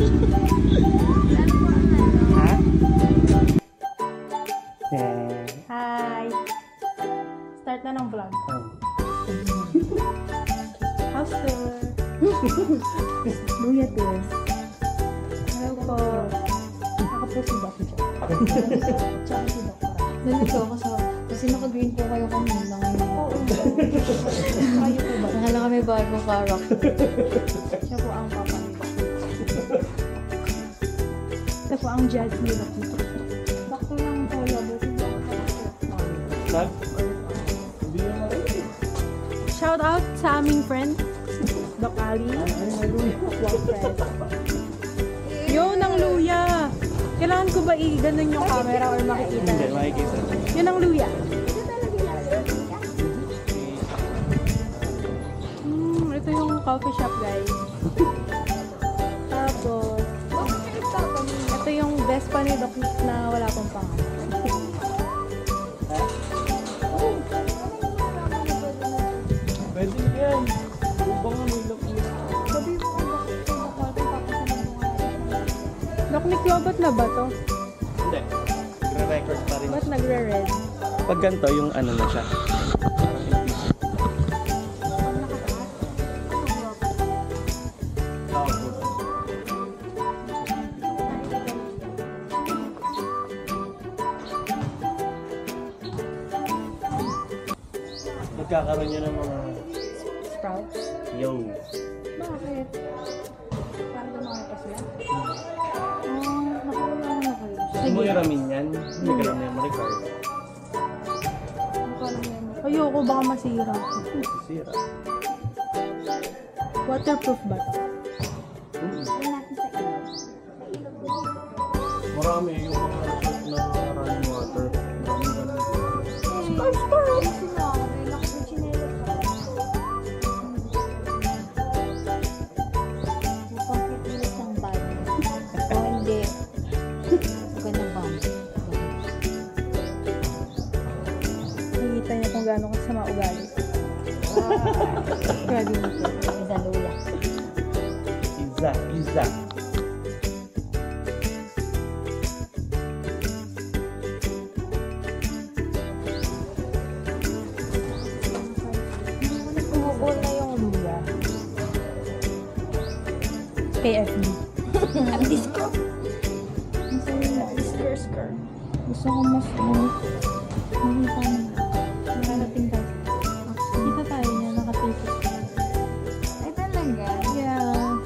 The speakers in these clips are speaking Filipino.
Ha? Hi! Start na ng vlog. House tour. Luya this. Hello po. Ako po si Baki dyan. Tsaka si Baki. Nalito ako sa... Kasi naka-green po kayo kanina. Oo. Kayo po ba? Nakala kami bagong character. Siya po ang papa ni Baki. Ito po ang judge ni Baki. Bakto lang po labo si Baki. Shout out sa aming friend, Doc Ali. Wow, friend. Yun ang luya. Kailangan ko ba i-ganon yung camera or makikita? Hindi, makikita. Yun ang luya. Ito yung coffee shop, guys. Tapos, ito yung best pa ni Doc na wala pang pangalan. Pwede yan. Baka may lock yun. Doc Nick, ba't na ba to? Hindi. Nagre-record pa rin. Ba't nagre-red? Pag ganito, yung ano na siya. Magkakaroon niya ng mga Sprouts? yo. Bakit? Paano ba makita sila? Nakawala naman ako yun. Gusto mo iramin yan? Hindi ka lang memory card. Ayoko, baka masira. Sisira. Waterproof ba ito? Marami yung mga resort na running water. Nakikita niya kung gaano kasama ugali. Grabe mo ito. Isa luya. Isa. Umukol na yung luya. KFD. Ang disco. Gusto ko mas makita mo. Nakarating tayo. Kita tayo niya, nakatikot. Ay talaga? Yeah.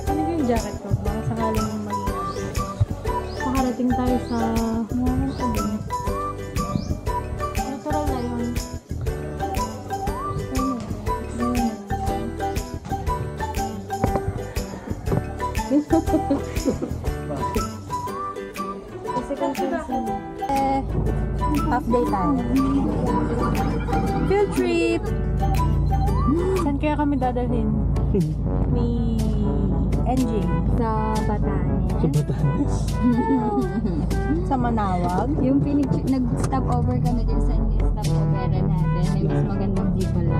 Ano yung jacket ko? Baka sakaling makarating tayo sa mga sabi. Natural na yun. Kasi confusion. Half day tayo. Field trip! Saan kaya kami dadalhin? Ni Enjing. Sa Batanes. Sa Batanes. Sa Manawag. Yung nag-stop over kami din sa stop over natin. May mas magandang view pala.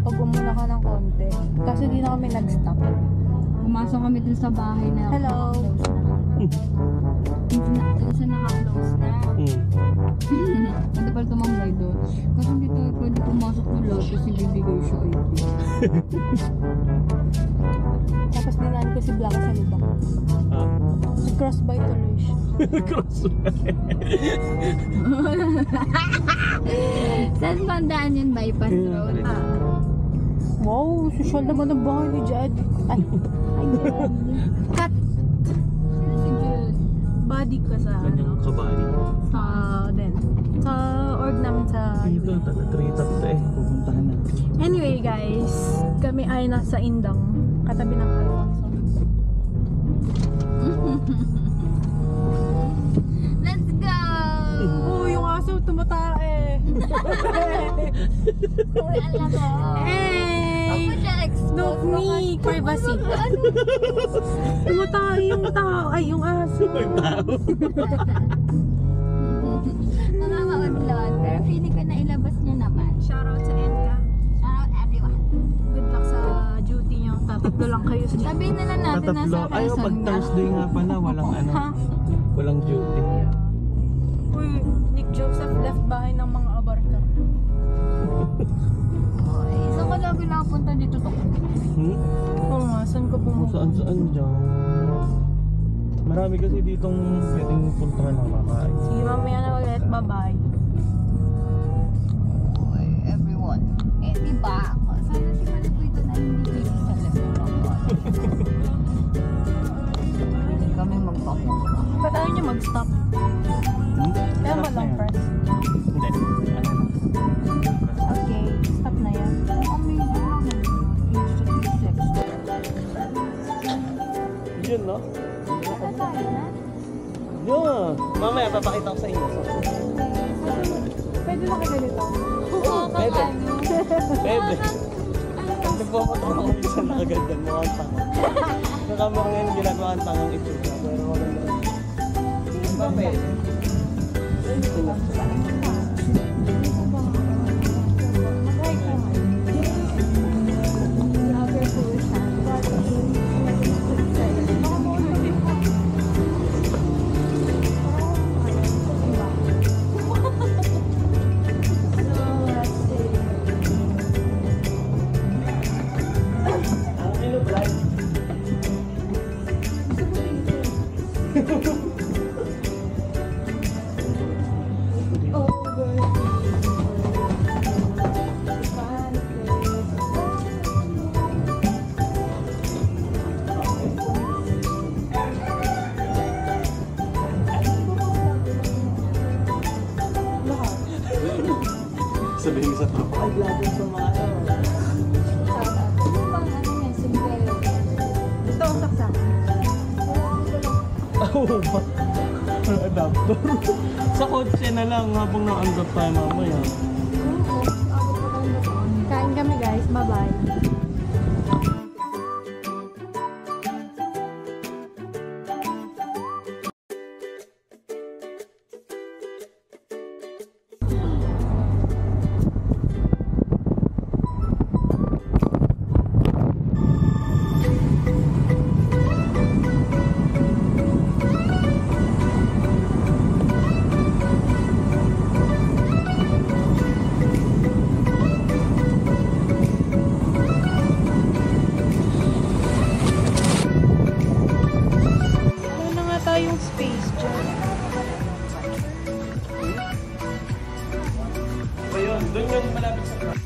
Pag-umuna ka ng konti. Kasi di na kami nag-stop. Pumasok kami dun sa bahay na Hello. Dun sa naka-close na. Pwede pala tumambay doon. Kasi hindi tayo pwede pumasok doon lang kasi bibigay siya ID. Tapos dinaan ko si Blanca sa libang. Cross-by tuloy siya. Crossway. Saan bandaan yun? Bypass road? Wow, social naman ang bahay ni Jad. Ay, cut! Sino si Jude? Body ko sa Kanyang kabali. sa org namin sa Dito, taga-treetop to eh. Pupuntahan natin. Anyway guys, kami ay nasa Indang, katabi ng Alfonso. Let's go! Oh, yung aso tumatae. Uy, alam mo. Hey! Ako siya expose. Look me, privacy. Tumatae yung tao, ay yung aso. Mga maudlot. Pero feeling ko na ilabas niya naman. Shoutout sa Enka. Shoutout tatlo lang kayo. Sabihin na lang natin Tatatlo. nasa Ay, Quezon pag nga. Thursday nga pala, walang ano. Walang duty. Uy, Nick Joseph left bahay ng mga abarka. Ay, isang ka lagi nakapunta dito to. Oo nga, saan ko Kung pumunta? saan dyan. Marami kasi ditong pwedeng puntahan na makain. Sige, mamaya na ulit. Bye-bye. Oy, everyone. Eh, diba? Sana si Manong dito na hindi dito sa restaurant. Hindi kami magpapunta. Ba't ayaw niya mag-stop? Kaya mo lang, friend. Hindi. Ano na? Okay, stop na yan. Ang amazing naman. Yun, no? Ano tayo na? Yun. Mamaya, papakita ko sa inyo. Pwede na kayo ganito. Pwede. Pwede. Nagpapato ako minsan nakaganda. Mukhang tanga. Sa camera ngayon, ginagawa ang tangang itsura. Pero maganda. Ba, pwede? Ang inublight. Sabihin sa tropa, ay vlogger sa mga ano. Ito ang saksak. Oo ba? Adapter. Sa kotse na lang habang na-unlock tayo mamaya. Kain kami guys. Bye-bye. Ano na nga tayong space dyan? Ayun, doon yun malapit sa truck.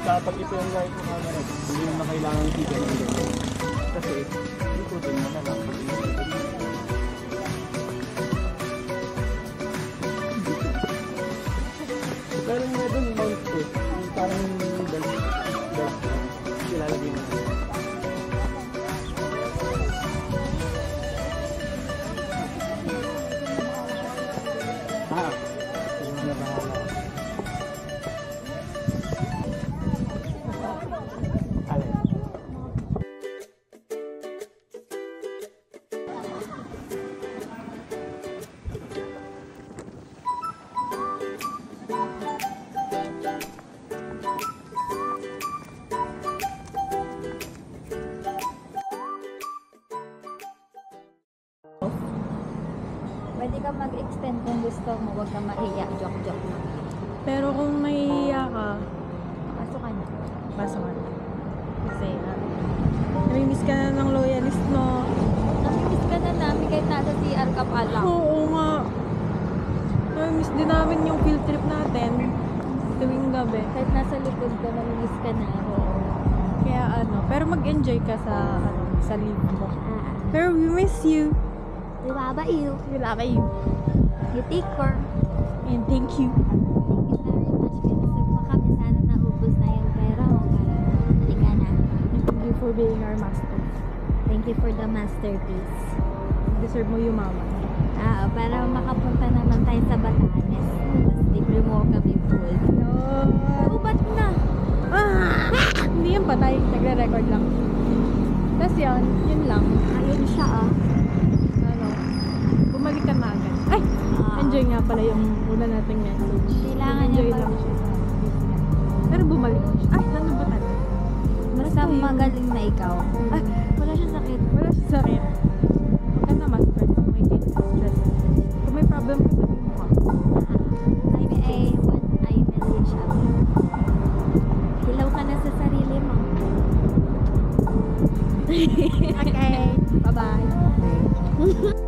Kapag ito yung light mo camera, hindi mo na kailangan tigan ulit. Kasi, ikutin mo na lang. Pero nga doon, mount eh. Yung parang belt. Ilalagay mo. Sige mo na bahala. Alin? Pwede ka mag-extend kung gusto mo. Huwag ka maiyak. Joke-joke lang. Pero kung mahihiya ka, Pasok ka na. pasok ka na. Kasi, namimiss ka na ng loyalist mo. Namimiss ka na namin kahit nasa CR ka pa lang. Oo nga. Namimiss din namin yung field trip natin tuwing gabi. Kahit nasa likod ka, namimiss ka na. Kaya pero mag-enjoy ka sa leave mo. Ah, Pero we miss you. we love you. We love you. You take care. And thank you. Thank you very much. Pinasag pa kami. Sana naubos na yung pera mo para halika na. Thank you for being our master. Thank you for the masterpiece. Deserve mo yung mama. Para makapunta naman tayo sa Batanes. Tapos libre mo kami full. Ubat na! Hindi yan patay. Nagre-record lang. Tapos yun lang. Ayun siya Bumalik ka na agad. Ay! Enjoy nga pala yung una nating message. Kailangan niya Enjoy pa. lang siya. Pero bumalik siya. Ay, ano ba talaga? Basta magaling na ikaw. Ay, wala siya sakit. Wala siya sakit. Huwag ka na ma-stress kung may stress. Kung may problem ka, sabihin mo ka. I message siya. Hilaw ka na sa sarili mo. Okay. Bye-bye.